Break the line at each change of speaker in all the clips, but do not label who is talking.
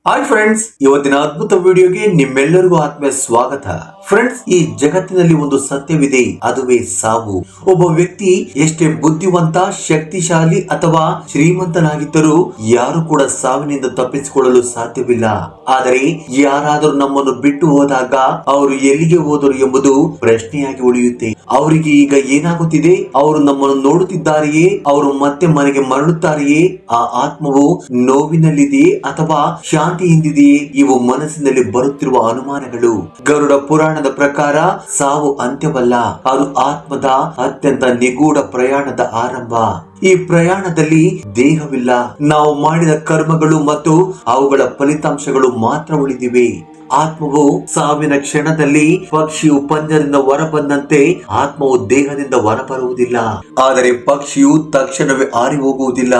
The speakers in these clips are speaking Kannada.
ಹಾಯ್ ಫ್ರೆಂಡ್ಸ್, ಇವತ್ತಿನ ಅದ್ಭುತ ವಿಡಿಯೋಗೆ ನಿಮ್ಮೆಲ್ಲರಿಗೂ ಆತ್ಮೀಯ ಸ್ವಾಗತ. ಫ್ರೆಂಡ್ಸ್, ಈ ಜಗತ್ತಿನಲ್ಲಿ ಒಂದು ಸತ್ಯವಿದೆ, ಅದುವೇ ಸಾವು. ಒಬ್ಬ ವ್ಯಕ್ತಿ ಎಷ್ಟೇ ಬುದ್ಧಿವಂತ, ಶಕ್ತಿಶಾಲಿ ಅಥವಾ ಶ್ರೀಮಂತನಾಗಿದ್ದರೂ ಯಾರು ಕೂಡ ಸಾವಿನಿಂದ ತಪ್ಪಿಸಿಕೊಳ್ಳಲು ಸಾಧ್ಯವಿಲ್ಲ. ಆದರೆ ಯಾರಾದರೂ ನಮ್ಮನ್ನು ಬಿಟ್ಟು ಹೋದಾಗ ಅವರು ಎಲ್ಲಿಗೆ ಹೋದರು ಎಂಬುದು ಪ್ರಶ್ನೆಯಾಗಿ ಉಳಿಯುತ್ತೆ. ಅವರಿಗೆ ಈಗ ಏನಾಗುತ್ತಿದೆ? ಅವರು ನಮ್ಮನ್ನು ನೋಡುತ್ತಿದ್ದಾರೆಯೇ? ಅವರು ಮತ್ತೆ ಮನೆಗೆ ಮರಳುತ್ತಾರೆಯೇ? ಆ ಆತ್ಮವು ನೋವಿನಲ್ಲಿದೆಯೇ ಅಥವಾ ಶಾಂತಿಯಿಂದಿದೆಯೇ? ಇವು ಮನಸ್ಸಿನಲ್ಲಿ ಬರುತ್ತಿರುವ ಅನುಮಾನಗಳು. ಗರುಡ ಪುರಾಣದ ಪ್ರಕಾರ ಸಾವು ಅಂತ್ಯವಲ್ಲ, ಅದು ಆತ್ಮದ ಅತ್ಯಂತ ನಿಗೂಢ ಪ್ರಯಾಣದ ಆರಂಭ. ಈ ಪ್ರಯಾಣದಲ್ಲಿ ದೇಹವಿಲ್ಲ, ನಾವು ಮಾಡಿದ ಕರ್ಮಗಳು ಮತ್ತು ಅವುಗಳ ಫಲಿತಾಂಶಗಳು ಮಾತ್ರ ಉಳಿದಿವೆ. ಆತ್ಮವು ಸಾವಿನ ಕ್ಷಣದಲ್ಲಿ ಪಕ್ಷಿಯು ಪಂಜರದಿಂದ ಹೊರಬಂದಂತೆ ಆತ್ಮವು ದೇಹದಿಂದ ಹೊರಬರುವುದಿಲ್ಲ. ಆದರೆ ಪಕ್ಷಿಯು ತಕ್ಷಣವೇ ಹಾರಿ ಹೋಗುವುದಿಲ್ಲ,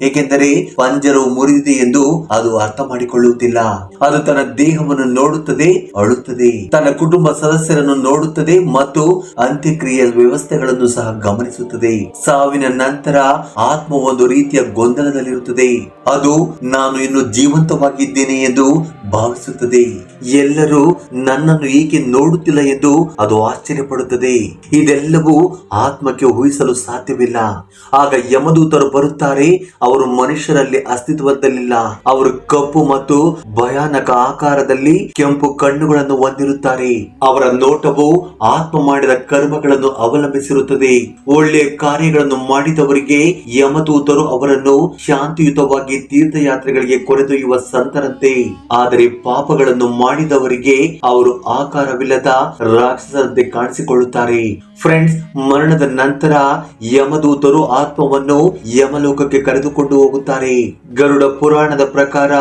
ಏಕೆಂದರೆ ಪಂಜರವು ಮುರಿದಿದೆ ಎಂದು ಅದು ಅರ್ಥ ಮಾಡಿಕೊಳ್ಳುವುದಿಲ್ಲ. ಅದು ತನ್ನ ದೇಹವನ್ನು ನೋಡುತ್ತದೆ, ಅಳುತ್ತದೆ, ತನ್ನ ಕುಟುಂಬ ಸದಸ್ಯರನ್ನು ನೋಡುತ್ತದೆ ಮತ್ತು ಅಂತ್ಯಕ್ರಿಯೆ ವ್ಯವಸ್ಥೆಗಳನ್ನು ಸಹ ಗಮನಿಸುತ್ತದೆ. ಸಾವಿನ ನಂತರ ಆತ್ಮ ಒಂದು ರೀತಿಯ ಗೊಂದಲದಲ್ಲಿರುತ್ತದೆ. ಅದು ನಾನು ಇನ್ನು ಜೀವಂತವಾಗಿದ್ದೇನೆ ಎಂದು ಭಾವಿಸುತ್ತದೆ. ಎಲ್ಲರೂ ನನ್ನನ್ನು ಏಕೆ ನೋಡುತ್ತಿಲ್ಲ ಎಂದು ಅದು ಆಶ್ಚರ್ಯಪಡುತ್ತದೆ. ಇದೆಲ್ಲವೂ ಆತ್ಮಕ್ಕೆ ಊಹಿಸಲು ಸಾಧ್ಯವಿಲ್ಲ. ಆಗ ಯಮದೂತರು ಬರುತ್ತಾರೆ. ಅವರು ಮನುಷ್ಯರಲ್ಲಿ ಅಸ್ತಿತ್ವದಲ್ಲಿಲ್ಲ. ಅವರು ಕಪ್ಪು ಮತ್ತು ಭಯಾನಕ ಆಕಾರದಲ್ಲಿ ಕೆಂಪು ಕಣ್ಣುಗಳನ್ನು ಹೊಂದಿರುತ್ತಾರೆ. ಅವರ ನೋಟವು ಆತ್ಮ ಮಾಡಿದ ಕರ್ಮಗಳನ್ನು ಅವಲಂಬಿಸಿರುತ್ತದೆ. ಒಳ್ಳೆಯ ಕಾರ್ಯಗಳನ್ನು ಮಾಡಿದವರಿಗೆ ಯಮದೂತರು ಅವರನ್ನು ಶಾಂತಿಯುತವಾಗಿ ತೀರ್ಥಯಾತ್ರೆಗಳಿಗೆ ಕೊರೆದೊಯ್ಯುವ ಸಂತರಂತೆ. ಆದರೆ ಪಾಪಗಳನ್ನು ಮಾಡಿದವರಿಗೆ ಅವರು ಆಕಾರವಿಲ್ಲದ ರಾಕ್ಷಸರಂತೆ ಕಾಣಿಸಿಕೊಳ್ಳುತ್ತಾರೆ. ಫ್ರೆಂಡ್ಸ್, ಮರಣದ ನಂತರ ಯಮದೂತರು ಆತ್ಮವನ್ನು ಯಮಲೋಕಕ್ಕೆ ಕರೆದುಕೊಂಡು ಹೋಗುತ್ತಾರೆ. ಗರುಡ ಪುರಾಣದ ಪ್ರಕಾರ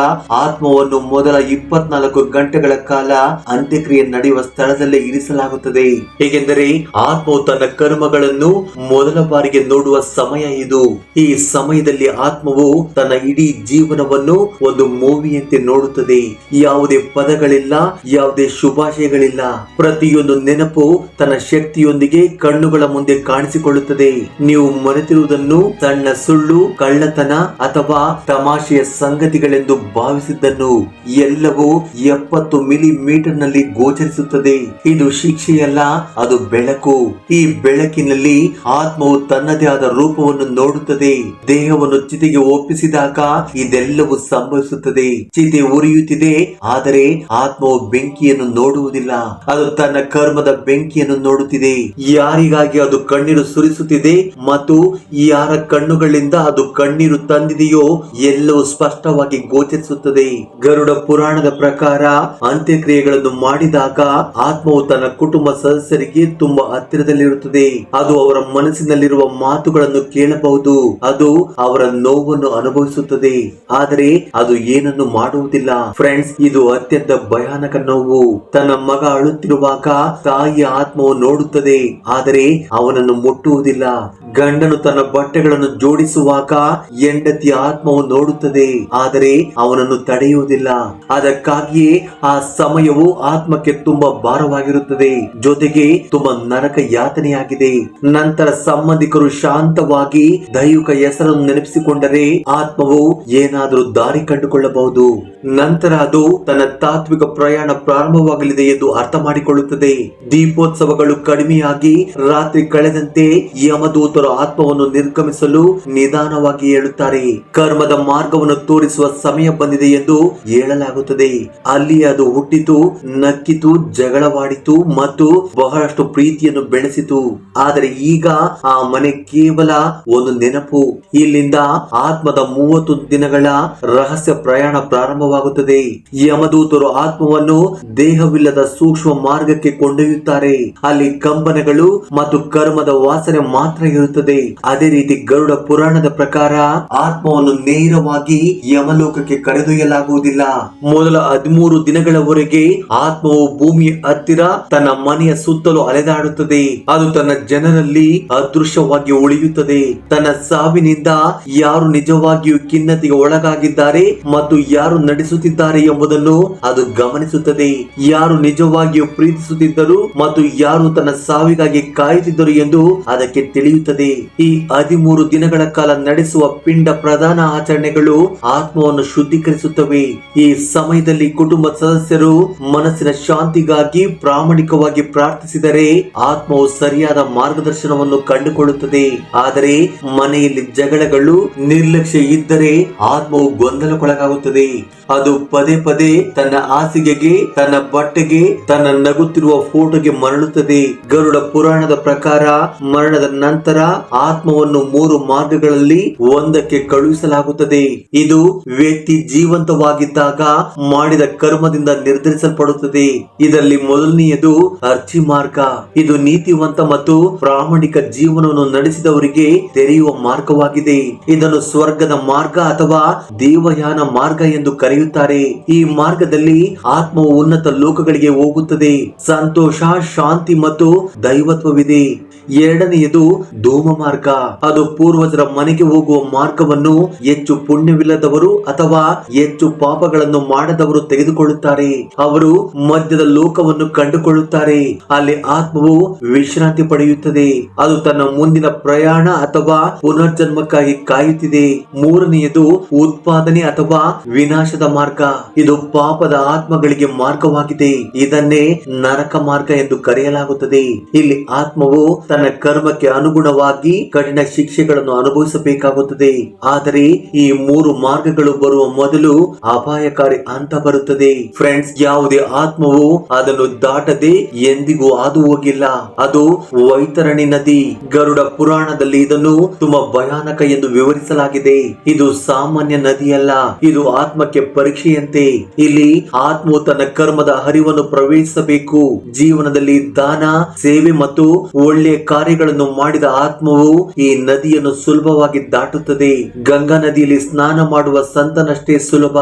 ಆತ್ಮವನ್ನು ಮೊದಲ 24 ಗಂಟೆಗಳ ಕಾಲ ಅಂತ್ಯಕ್ರಿಯೆ ನಡೆಯುವ ಸ್ಥಳದಲ್ಲೇ ಇರಿಸಲಾಗುತ್ತದೆ. ಏಕೆಂದರೆ ಆತ್ಮವು ತನ್ನ ಕರ್ಮಗಳನ್ನು ಮೊದಲ ಬಾರಿಗೆ ನೋಡುವ ಸಮಯ ಇದು. ಈ ಸಮಯದಲ್ಲಿ ಆತ್ಮವು ತನ್ನ ಇಡೀ ಜೀವನವನ್ನು ಒಂದು ಮೂವಿಯಂತೆ ನೋಡುತ್ತದೆ. ಯಾವುದೇ ಪದಗಳಿಲ್ಲ, ಯಾವುದೇ ಶುಭಾಶಯಗಳಿಲ್ಲ. ಪ್ರತಿಯೊಂದು ನೆನಪು ತನ್ನ ಶಕ್ತಿಯೊಂದಿಗೆ ಕಣ್ಣುಗಳ ಮುಂದೆ ಕಾಣಿಸಿಕೊಳ್ಳುತ್ತದೆ. ನೀವು ಮರೆತಿರುವುದನ್ನು, ಸಣ್ಣ ಸುಳ್ಳು, ಕಳ್ಳತನ ಅಥವಾ ತಮಾಷೆಯ ಸಂಗತಿಗಳೆಂದು ಭಾವಿಸಿದ್ದನ್ನು ಎಲ್ಲವೂ 70 ಮಿಲಿಮೀಟರ್ ನಲ್ಲಿ ಗೋಚರಿಸುತ್ತದೆ. ಇದು ಶಿಕ್ಷೆಯಲ್ಲ, ಅದು ಬೆಳಕು. ಈ ಬೆಳಕಿನಲ್ಲಿ ಆತ್ಮವು ತನ್ನದೇ ಆದ ರೂಪವನ್ನು ನೋಡುತ್ತದೆ. ದೇಹವನ್ನು ಚಿತೆಗೆ ಒಪ್ಪಿಸಿದಾಗ ಇದೆಲ್ಲವೂ ಸಂಭವಿಸುತ್ತದೆ. ಚಿತೆ ಉರಿಯುತ್ತಿದೆ, ಆದರೆ ಆತ್ಮವು ಬೆಂಕಿಯನ್ನು ನೋಡುವುದಿಲ್ಲ. ಅದು ತನ್ನ ಕರ್ಮದ ಬೆಂಕಿಯನ್ನು ನೋಡುತ್ತಿದೆ. ಯಾರಿಗಾಗಿ ಅದು ಕಣ್ಣೀರು ಸುರಿಸುತ್ತಿದೆ ಮತ್ತು ಯಾರ ಕಣ್ಣುಗಳಿಂದ ಅದು ಕಣ್ಣೀರು ತಂದಿದೆಯೋ ಎಲ್ಲವೂ ಸ್ಪಷ್ಟವಾಗಿ ಗೋಚರಿಸುತ್ತದೆ. ಗರುಡ ಪುರಾಣದ ಪ್ರಕಾರ ಅಂತ್ಯಕ್ರಿಯೆಗಳನ್ನು ಮಾಡಿದಾಗ ಆತ್ಮವು ತನ್ನ ಕುಟುಂಬ ಸದಸ್ಯರಿಗೆ ತುಂಬಾ ಹತ್ತಿರದಲ್ಲಿರುತ್ತದೆ. ಅದು ಅವರ ಮನಸ್ಸಿನಲ್ಲಿರುವ ಮಾತುಗಳನ್ನು ಕೇಳಬಹುದು. ಅದು ಅವರ ನೋವನ್ನು ಅನುಭವಿಸುತ್ತದೆ, ಆದರೆ ಅದು ಏನನ್ನು ಮಾಡುವುದಿಲ್ಲ. ಫ್ರೆಂಡ್ಸ್, ಇದು ಅತ್ಯಂತ ಭಯಾನಕ ನೋವು. ತನ್ನ ಮಗ ಅಳುತ್ತಿರುವಾಗ ತಾಯಿಯ ಆತ್ಮವು ನೋಡುತ್ತದೆ, ಆದರೆ ಅವನನ್ನು ಮುಟ್ಟುವುದಿಲ್ಲ. ಗಂಡನು ತನ್ನ ಬಟ್ಟೆಗಳನ್ನು ಜೋಡಿಸುವಾಗ ಹೆಂಡತಿಯ ಆತ್ಮವು ನೋಡುತ್ತದೆ, ಆದರೆ ಅವನನ್ನು ತಡೆಯುವುದಿಲ್ಲ. ಅದಕ್ಕಾಗಿಯೇ ಆ ಸಮಯವು ಆತ್ಮಕ್ಕೆ ತುಂಬಾ ಭಾರವಾಗಿರುತ್ತದೆ, ಜೊತೆಗೆ ತುಂಬಾ ನರಕ ಯಾತನೆಯಾಗಿದೆ. ನಂತರ ಸಂಬಂಧಿಕರು ಶಾಂತವಾಗಿ ದೈವಿಕ ಹೆಸರನ್ನು ನೆನಪಿಸಿಕೊಂಡರೆ ಆತ್ಮವು ಏನಾದರೂ ದಾರಿ ಕಂಡುಕೊಳ್ಳಬಹುದು. ನಂತರ ಅದು ತನ್ನ ತಾತ್ವಿಕ ಪ್ರಯಾಣ ಪ್ರಾರಂಭವಾಗಲಿದೆ ಎಂದು ಅರ್ಥ ಮಾಡಿಕೊಳ್ಳುತ್ತದೆ. ದೀಪೋತ್ಸವಗಳು ಕಡಿಮೆಯಾಗಿ ರಾತ್ರಿ ಕಳೆದಂತೆ ಯಮದೂತರು ಆತ್ಮವನ್ನು ನಿರ್ಗಮಿಸಲು ನಿಧಾನವಾಗಿ ಹೇಳುತ್ತಾರೆ. ಕರ್ಮದ ಮಾರ್ಗವನ್ನು ತೋರಿಸುವ ಸಮಯ ಬಂದಿದೆ ಎಂದು ಹೇಳಲಾಗುತ್ತದೆ. ಅಲ್ಲಿ ಅದು ಹುಟ್ಟಿತು, ನಕ್ಕಿತು, ಜಗಳವಾಡಿತು ಮತ್ತು ಬಹಳಷ್ಟು ಪ್ರೀತಿಯನ್ನು ಬೆಳೆಸಿತು. ಆದರೆ ಈಗ ಆ ಮನೆ ಕೇವಲ ಒಂದು ನೆನಪು. ಇಲ್ಲಿಂದ ಆತ್ಮದ 30 ದಿನಗಳ ರಹಸ್ಯ ಪ್ರಯಾಣ ಪ್ರಾರಂಭವಾಗುತ್ತದೆ. ಯಮದೂತರು ಆತ್ಮವನ್ನು ದೇಹವಿಲ್ಲದ ಸೂಕ್ಷ್ಮ ಮಾರ್ಗಕ್ಕೆ ಕೊಂಡೊಯ್ಯುತ್ತಾರೆ. ಅಲ್ಲಿ ಕಂಪನಗಳು ಮತ್ತು ಕರ್ಮದ ವಾಸನೆ ಮಾತ್ರ ಇರುತ್ತದೆ. ಅದೇ ರೀತಿ ಗರುಡ ಪುರಾಣದ ಪ್ರಕಾರ ಆತ್ಮವನ್ನು ನೇರವಾಗಿ ಯಮಲೋಕಕ್ಕೆ ಕರೆದೊಯ್ಯಲಾಗುವುದಿಲ್ಲ. ಮೊದಲ 13 ದಿನಗಳವರೆಗೆ ಆತ್ಮವು ಭೂಮಿಯ ಹತ್ತಿರ ತನ್ನ ಮನೆಯ ಸುತ್ತಲೂ ಅಲೆದಾಡುತ್ತದೆ. ಅದು ತನ್ನ ಜನರಲ್ಲಿ ಅದೃಶ್ಯವಾಗಿ ಉಳಿಯುತ್ತದೆ. ತನ್ನ ಸಾವಿನಿಂದ ಯಾರು ನಿಜವಾಗಿಯೂ ಖಿನ್ನತೆಗೆ ಒಳಗಾಗಿದ್ದಾರೆ ಮತ್ತು ಯಾರು ನಡೆಸುತ್ತಿದ್ದಾರೆ ಎಂಬುದನ್ನು ಅದು ಗಮನಿಸುತ್ತದೆ. ಯಾರು ನಿಜವಾಗಿಯೂ ಪ್ರೀತಿಸುತ್ತಿದ್ದರು ಮತ್ತು ಯಾರು ತನ್ನ ಸಾವಿಗಾಗಿ ಶಾಂತಿಗಾಗಿ ಕಾಯುತ್ತಿದ್ದರು ಎಂದು ಅದಕ್ಕೆ ತಿಳಿಯುತ್ತದೆ. ಈ 13 ದಿನಗಳ ಕಾಲ ನಡೆಸುವ ಪಿಂಡ ಪ್ರಧಾನ ಆಚರಣೆಗಳು ಆತ್ಮವನ್ನು ಶುದ್ಧೀಕರಿಸುತ್ತವೆ. ಈ ಸಮಯದಲ್ಲಿ ಕುಟುಂಬ ಸದಸ್ಯರು ಮನಸ್ಸಿನ ಶಾಂತಿಗಾಗಿ ಪ್ರಾಮಾಣಿಕವಾಗಿ ಪ್ರಾರ್ಥಿಸಿದರೆ ಆತ್ಮವು ಸರಿಯಾದ ಮಾರ್ಗದರ್ಶನವನ್ನು ಕಂಡುಕೊಳ್ಳುತ್ತದೆ. ಆದರೆ ಮನೆಯಲ್ಲಿ ಜಗಳಗಳು, ನಿರ್ಲಕ್ಷ್ಯ ಇದ್ದರೆ ಆತ್ಮವು ಗೊಂದಲಕ್ಕೊಳಗಾಗುತ್ತದೆ. ಅದು ಪದೇ ಪದೇ ತನ್ನ ಹಾಸಿಗೆಗೆ, ತನ್ನ ಬಟ್ಟೆಗೆ, ತನ್ನ ನಗುತ್ತಿರುವ ಫೋಟೋಗೆ ಮರಳುತ್ತದೆ. ಗರುಡ ಪುರಾಣದ ಪ್ರಕಾರ ಮರಣದ ನಂತರ ಆತ್ಮವನ್ನು 3 ಮಾರ್ಗಗಳಲ್ಲಿ ಒಂದಕ್ಕೆ ಕಳುಹಿಸಲಾಗುತ್ತದೆ. ಇದು ವ್ಯಕ್ತಿ ಜೀವಂತವಾಗಿದ್ದಾಗ ಮಾಡಿದ ಕರ್ಮದಿಂದ ನಿರ್ಧರಿಸಲ್ಪಡುತ್ತದೆ. ಇದರಲ್ಲಿ ಮೊದಲನೆಯದು ಅರ್ಚಿ ಮಾರ್ಗ. ಇದು ನೀತಿವಂತ ಮತ್ತು ಪ್ರಾಮಾಣಿಕ ಜೀವನವನ್ನು ನಡೆಸಿದವರಿಗೆ ತೆರೆಯುವ ಮಾರ್ಗವಾಗಿದೆ. ಇದನ್ನು ಸ್ವರ್ಗದ ಮಾರ್ಗ ಅಥವಾ ದೇವಯಾನ ಮಾರ್ಗ ಎಂದು ಕರೆಯುತ್ತಾರೆ. ಈ ಮಾರ್ಗದಲ್ಲಿ ಆತ್ಮವು ಉನ್ನತ ಲೋಕಗಳಿಗೆ ಹೋಗುತ್ತದೆ. ಸಂತೋಷ, ಶಾಂತಿ ಮತ್ತು ದೈವತ್ವವಿದೆ. ಎರಡನೆಯದು ಧೂಮ ಮಾರ್ಗ. ಅದು ಪೂರ್ವಜರ ಮನೆಗೆ ಹೋಗುವ ಮಾರ್ಗವನ್ನು ಹೆಚ್ಚು ಪುಣ್ಯವಿಲ್ಲದವರು ಅಥವಾ ಹೆಚ್ಚು ಪಾಪಗಳನ್ನು ಮಾಡದವರು ತೆಗೆದುಕೊಳ್ಳುತ್ತಾರೆ. ಅವರು ಮಧ್ಯದ ಲೋಕವನ್ನು ಕಂಡುಕೊಳ್ಳುತ್ತಾರೆ. ಅಲ್ಲಿ ಆತ್ಮವು ವಿಶ್ರಾಂತಿ ಪಡೆಯುತ್ತದೆ. ಅದು ತನ್ನ ಮುಂದಿನ ಪ್ರಯಾಣ ಅಥವಾ ಪುನರ್ಜನ್ಮಕ್ಕಾಗಿ ಕಾಯುತ್ತಿದೆ. ಮೂರನೆಯದು ಉತ್ಪಾದನೆ ಅಥವಾ ವಿನಾಶದ ಮಾರ್ಗ. ಇದು ಪಾಪದ ಆತ್ಮಗಳಿಗೆ ಮಾರ್ಗವಾಗಿದೆ. ಇದನ್ನೇ ನರಕ ಮಾರ್ಗ ಎಂದು ಕರೆಯಲಾಗುತ್ತದೆ. ಇಲ್ಲಿ ಆತ್ಮವು ತನ್ನ ಕರ್ಮಕ್ಕೆ ಅನುಗುಣವಾಗಿ ಕಠಿಣ ಶಿಕ್ಷೆಗಳನ್ನು ಅನುಭವಿಸಬೇಕಾಗುತ್ತದೆ. ಆದರೆ ಈ 3 ಮಾರ್ಗಗಳು ಬರುವ ಮೊದಲು ಅಪಾಯಕಾರಿ ಹಂತ ಬರುತ್ತದೆ. ಫ್ರೆಂಡ್ಸ್, ಯಾವುದೇ ಆತ್ಮವು ಅದನ್ನು ದಾಟದೆ ಎಂದಿಗೂ ಹಾದು ಹೋಗಿಲ್ಲ. ಅದು ವೈತರಣಿ ನದಿ. ಗರುಡ ಪುರಾಣದಲ್ಲಿ ಇದನ್ನು ತುಂಬಾ ಭಯಾನಕ ಎಂದು ವಿವರಿಸಲಾಗಿದೆ. ಇದು ಸಾಮಾನ್ಯ ನದಿಯಲ್ಲ, ಇದು ಆತ್ಮಕ್ಕೆ ಪರೀಕ್ಷೆಯಂತೆ. ಇಲ್ಲಿ ಆತ್ಮವು ತನ್ನ ಕರ್ಮದ ಹರಿವನ್ನು ಪ್ರವೇಶಿಸಬೇಕು. ಜೀವನದಲ್ಲಿ ದಾನ, ಸೇವೆ ಮತ್ತು ಒಳ್ಳೆಯ ಕಾರ್ಯಗಳನ್ನು ಮಾಡಿದ ಆತ್ಮವು ಈ ನದಿಯನ್ನು ಸುಲಭವಾಗಿ ದಾಟುತ್ತದೆ. ಗಂಗಾ ನದಿಯಲ್ಲಿ ಸ್ನಾನ ಮಾಡುವ ಸಂತನಷ್ಟೇ ಸುಲಭ.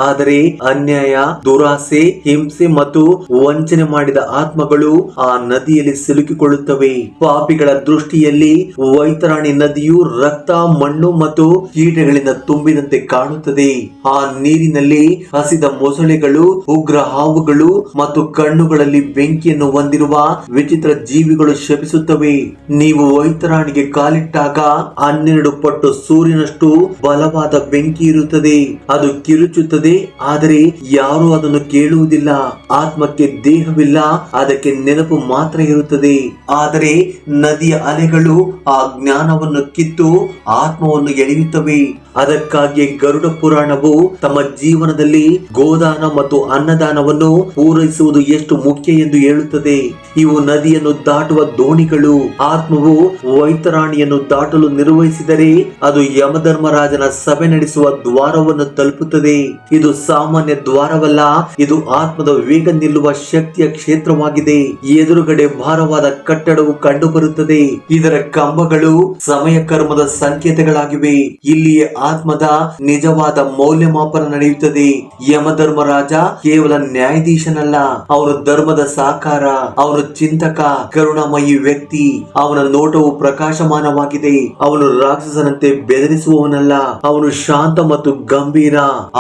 ಆದರೆ ಅನ್ಯಾಯ, ದುರಾಸೆ, ಹಿಂಸೆ ಮತ್ತು ವಂಚನೆ ಮಾಡಿದ ಆತ್ಮಗಳು ಆ ನದಿಯಲ್ಲಿ ಸಿಲುಕಿಕೊಳ್ಳುತ್ತವೆ. ಪಾಪಿಗಳ ದೃಷ್ಟಿಯಲ್ಲಿ ವೈತರಣಿ ನದಿಯು ರಕ್ತ, ಮಣ್ಣು ಮತ್ತು ಕೀಟಗಳಿಂದ ತುಂಬಿದಂತೆ ಕಾಣುತ್ತದೆ. ಆ ನೀರಿನಲ್ಲಿ ಹಸಿದ ಮೊಸಳೆಗಳು, ಉಗ್ರ ಹಾವುಗಳು ಮತ್ತು ಕಣ್ಣುಗಳಲ್ಲಿ ಬೆಂಕಿಯನ್ನು ಹೊಂದಿರುವ ವಿಚಿತ್ರ ಜೀವಿಗಳು ಶಪಿಸುತ್ತವೆ. ನೀವು ವೈತರಣಿಗೆ ಕಾಲಿಟ್ಟಾಗ 12 ಪಟ್ಟು ಸೂರ್ಯನಷ್ಟು ಬಲವಾದ ಬೆಂಕಿ ಇರುತ್ತದೆ. ಅದು ಕಿರುಚುತ್ತದೆ, ಆದರೆ ಯಾರು ಅದನ್ನು ಕೇಳುವುದಿಲ್ಲ. ಆತ್ಮಕ್ಕೆ ದೇಹವಿಲ್ಲ, ಅದಕ್ಕೆ ನೆನಪು ಮಾತ್ರ ಇರುತ್ತದೆ. ಆದರೆ ನದಿಯ ಅಲೆಗಳು ಆ ಜ್ಞಾನವನ್ನು ಕಿತ್ತು ಆತ್ಮವನ್ನು ಎಳೆಯುತ್ತವೆ. ಅದಕ್ಕಾಗಿ ಗರುಡ ಪುರಾಣವು ತಮ್ಮ ಜೀವನದಲ್ಲಿ ಗೋದಾನ ಮತ್ತು ಅನ್ನದಾನವನ್ನು ಪೂರೈಸುವುದು ಎಷ್ಟು ಮುಖ್ಯ ಎಂದು ಹೇಳುತ್ತದೆ. ಇವು ನದಿಯನ್ನು ದಾಟುವ ದೋಣಿಗಳು. ಆತ್ಮವು ವೈತರಾಣಿಯನ್ನು ದಾಟಲು ನಿರ್ವಹಿಸಿದರೆ ಅದು ಯಮಧರ್ಮರಾಜನ ಸಭೆ ನಡೆಸುವ ದ್ವಾರವನ್ನು ತಲುಪುತ್ತದೆ. ಇದು ಸಾಮಾನ್ಯ ದ್ವಾರವಲ್ಲ, ಇದು ಆತ್ಮದ ವೇಗ ನಿಲ್ಲುವ ಶಕ್ತಿಯ ಕ್ಷೇತ್ರವಾಗಿದೆ. ಎದುರುಗಡೆ ಭಾರವಾದ ಕಟ್ಟಡವು ಕಂಡುಬರುತ್ತದೆ. ಇದರ ಕಂಬಗಳು ಸಮಯ ಕರ್ಮದ ಸಂಕೇತಗಳಾಗಿವೆ. ಇಲ್ಲಿಯೇ ಆತ್ಮದ ನಿಜವಾದ ಮೌಲ್ಯಮಾಪನ ನಡೆಯುತ್ತದೆ. ಯಮಧರ್ಮರಾಜ ಕೇವಲ ನ್ಯಾಯಾಧೀಶನಲ್ಲ, ಅವನು ಧರ್ಮದ ಸಾಕಾರ, ಅವನು ಚಿಂತಕ, ಕರುಣಾಮಯಿ ವ್ಯಕ್ತಿ. ಅವನ ನೋಟವು ಪ್ರಕಾಶಮಾನವಾಗಿದೆ. ಅವನು ರಾಕ್ಷಸನಂತೆ ಬೆದರಿಸುವವನಲ್ಲ, ಅವನು ಶಾಂತ ಮತ್ತು ಗಂಭೀರ.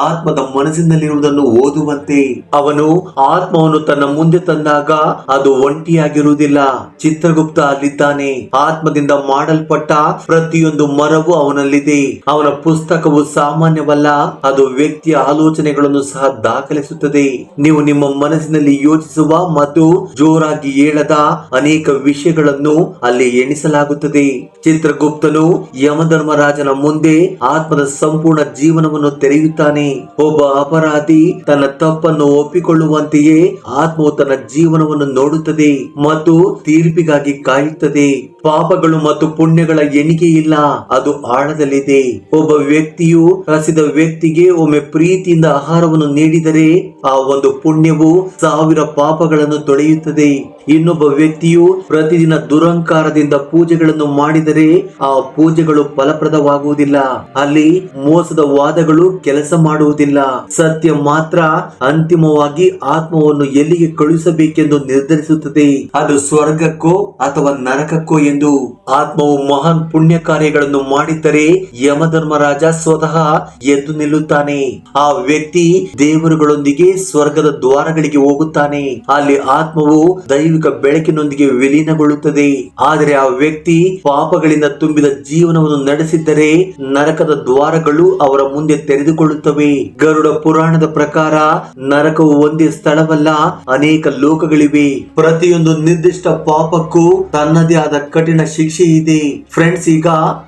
ಆತ್ಮದ ಮನಸ್ಸಿನಲ್ಲಿರುವುದನ್ನು ಓದುವಂತೆ. ಅವನು ಆತ್ಮವನ್ನು ತನ್ನ ಮುಂದೆ ತಂದಾಗ ಅದು ಒಂಟಿಯಾಗಿರುವುದಿಲ್ಲ. ಚಿತ್ರಗುಪ್ತ ಅಲ್ಲಿದ್ದಾನೆ. ಆತ್ಮದಿಂದ ಮಾಡಲ್ಪಟ್ಟ ಪ್ರತಿಯೊಂದು ಮರವು ಅವನಲ್ಲಿದೆ. ಅವನ ಪುಸ್ತಕವು ಸಾಮಾನ್ಯವಲ್ಲ, ಅದು ವ್ಯಕ್ತಿಯ ಆಲೋಚನೆಗಳನ್ನು ಸಹ ದಾಖಲಿಸುತ್ತದೆ. ನೀವು ನಿಮ್ಮ ಮನಸ್ಸಿನಲ್ಲಿ ಯೋಚಿಸುವ ಮತ್ತು ಜೋರಾಗಿ ಹೇಳದ ಅನೇಕ ವಿಷಯಗಳನ್ನು ಅಲ್ಲಿ ಎಣಿಸಲಾಗುತ್ತದೆ. ಚಿತ್ರಗುಪ್ತನು ಯಮಧರ್ಮರಾಜನ ಮುಂದೆ ಆತ್ಮದ ಸಂಪೂರ್ಣ ಜೀವನವನ್ನು ತೆರೆಯುತ್ತಾನೆ. ಒಬ್ಬ ಅಪರಾಧಿ ತನ್ನ ತಪ್ಪನ್ನು ಒಪ್ಪಿಕೊಳ್ಳುವಂತೆಯೇ ಆತ್ಮವು ತನ್ನ ಜೀವನವನ್ನು ನೋಡುತ್ತದೆ ಮತ್ತು ತೀರ್ಪಿಗಾಗಿ ಕಾಯುತ್ತದೆ. ಪಾಪಗಳು ಮತ್ತು ಪುಣ್ಯಗಳ ಎಣಿಕೆ ಇಲ್ಲ, ಅದು ಆಳದಲ್ಲಿದೆ. ಒಬ್ಬ ವ್ಯಕ್ತಿಯು ಹಸಿದ ವ್ಯಕ್ತಿಗೆ ಒಮ್ಮೆ ಪ್ರೀತಿಯಿಂದ ಆಹಾರವನ್ನು ನೀಡಿದರೆ ಆ ಒಂದು ಪುಣ್ಯವು 1000 ಪಾಪಗಳನ್ನು ತೊಳೆಯುತ್ತದೆ. ಇನ್ನೊಬ್ಬ ವ್ಯಕ್ತಿಯು ಪ್ರತಿದಿನ ದುರಂಕಾರದಿಂದ ಪೂಜೆಗಳನ್ನು ಮಾಡಿದರೆ ಆ ಪೂಜೆಗಳು ಫಲಪ್ರದವಾಗುವುದಿಲ್ಲ. ಅಲ್ಲಿ ಮೋಸದ ವಾದಗಳು ಕೆಲಸ ಮಾಡುವುದಿಲ್ಲ. ಸತ್ಯ ಮಾತ್ರ ಅಂತಿಮವಾಗಿ ಆತ್ಮವನ್ನು ಎಲ್ಲಿಗೆ ಕಳುಹಿಸಬೇಕೆಂದು ನಿರ್ಧರಿಸುತ್ತದೆ, ಅದು ಸ್ವರ್ಗಕ್ಕೋ ಅಥವಾ ನರಕಕ್ಕೋ ಎಂದು. ಆತ್ಮವು ಮಹಾನ್ ಪುಣ್ಯ ಕಾರ್ಯಗಳನ್ನು ಮಾಡಿದ್ದರೆ ಯಮಧರ್ಮರಾಜ ಸ್ವತಃ ಎದ್ದು ನಿಲ್ಲುತ್ತಾನೆ. ಆ ವ್ಯಕ್ತಿ ದೇವರುಗಳೊಂದಿಗೆ ಸ್ವರ್ಗದ ದ್ವಾರಗಳಿಗೆ ಹೋಗುತ್ತಾನೆ. ಅಲ್ಲಿ ಆತ್ಮವು ದೈವಿಕ ಬೆಳಕಿನೊಂದಿಗೆ ವಿಲೀನಗೊಳ್ಳುತ್ತದೆ. ಆದರೆ ಆ ವ್ಯಕ್ತಿ ಪಾಪಗಳಿಂದ ತುಂಬಿದ ಜೀವನವನ್ನು ನಡೆಸಿದ್ದರೆ ನರಕದ ದ್ವಾರಗಳು ಅವರ ಮುಂದೆ ತೆರೆದುಕೊಳ್ಳುತ್ತವೆ. ಗರುಡ ಪುರಾಣದ ಪ್ರಕಾರ ನರಕವು ಒಂದೇ ಸ್ಥಳವಲ್ಲ, ಅನೇಕ ಲೋಕಗಳಿವೆ. ಪ್ರತಿಯೊಂದು ನಿರ್ದಿಷ್ಟ ಪಾಪಕ್ಕೂ ತನ್ನದೇ ಆದ ಕಠಿಣ ಶಿಕ್ಷೆ ಇದೆ. ಫ್ರೆಂಡ್ಸ್, ಈಗ